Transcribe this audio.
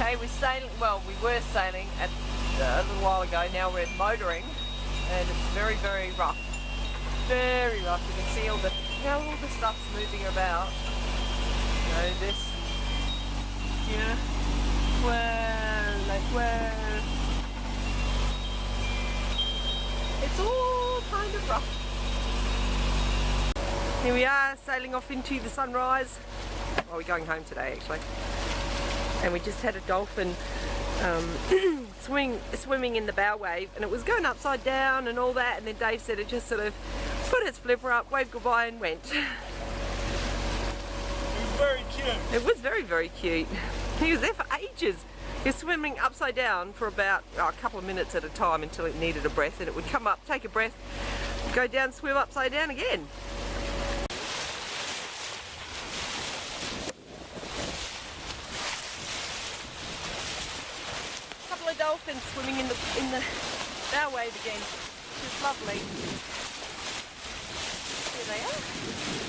Okay, we're sailing, well, we were sailing at, a little while ago, now we're motoring, and it's very, very rough. Very rough. You can see all the, now all the stuff's moving about. You know, this, yeah, well, it's all kind of rough. Here we are, sailing off into the sunrise. Well, we're going home today, actually. And we just had a dolphin swimming in the bow wave, and it was going upside down and all that, and then Dave said it just sort of put its flipper up, waved goodbye and went. It was very cute. It was very, very cute. He was there for ages. He was swimming upside down for about a couple of minutes at a time until it needed a breath, and it would come up, take a breath, go down, swim upside down again. Dolphins swimming in the bow wave again, which is lovely. Here they are.